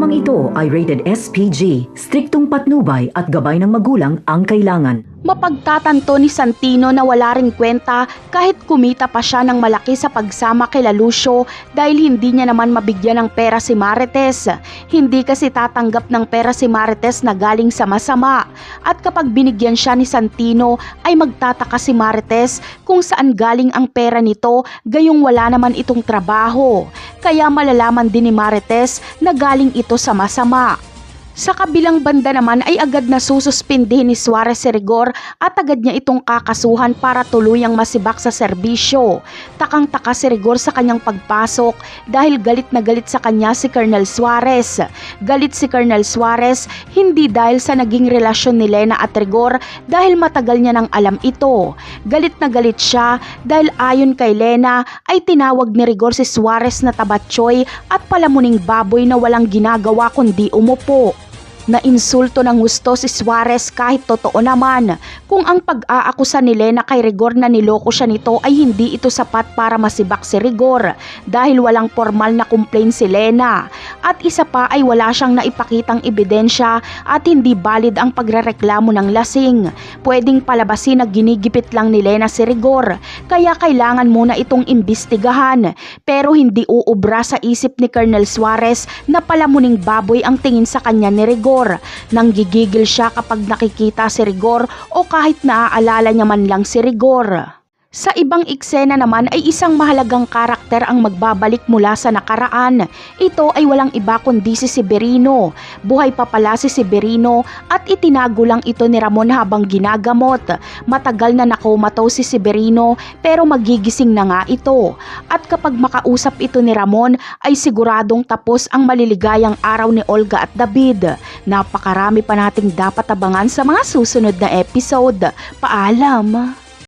Programang ito ay rated SPG, striktong patnubay at gabay ng magulang ang kailangan. Mapagtatanto ni Santino na wala ring kwenta kahit kumita pa siya ng malaki sa pagsama kila Lucio dahil hindi niya naman mabigyan ng pera si Marites. Hindi kasi tatanggap ng pera si Marites na galing sa masama. At kapag binigyan siya ni Santino ay magtataka si Marites kung saan galing ang pera nito gayong wala naman itong trabaho. Kaya malalaman din ni Marites na galing ito sa masama. Sa kabilang banda naman ay agad na sususpindihin ni Suarez si Rigor at agad niya itong kakasuhan para tuluyang masibak sa serbisyo. Takang-taka si Rigor sa kanyang pagpasok dahil galit na galit sa kanya si Colonel Suarez. Galit si Colonel Suarez hindi dahil sa naging relasyon ni Lena at Rigor dahil matagal niya nang alam ito. Galit na galit siya dahil ayon kay Lena ay tinawag ni Rigor si Suarez na tabatsoy at palamuning baboy na walang ginagawa kundi umupo. Nainsulto ng gusto si Suarez kahit totoo naman kung ang pag-aakusa ni Lena kay Rigor na niloko siya nito ay hindi ito sapat para masibak si Rigor dahil walang formal na complaint si Lena at isa pa ay wala siyang naipakitang ebidensya at hindi valid ang pagrereklamo ng lasing. Pwedeng palabasin na ginigipit lang ni Lena si Rigor kaya kailangan muna itong imbestigahan pero hindi uubra sa isip ni Colonel Suarez na palamuning baboy ang tingin sa kanya ni Rigor. Nanggigigil siya kapag nakikita si Rigor o kahit naaalala niya man lang si Rigor. Sa ibang eksena naman ay isang mahalagang karakter ang magbabalik mula sa nakaraan. Ito ay walang iba kundi si Severino. Buhay pa pala si Severino at itinago lang ito ni Ramon habang ginagamot. Matagal na nakomato si Severino pero magigising na nga ito. At kapag makausap ito ni Ramon ay siguradong tapos ang maliligayang araw ni Olga at David. Napakarami pa nating dapat abangan sa mga susunod na episode. Paalam!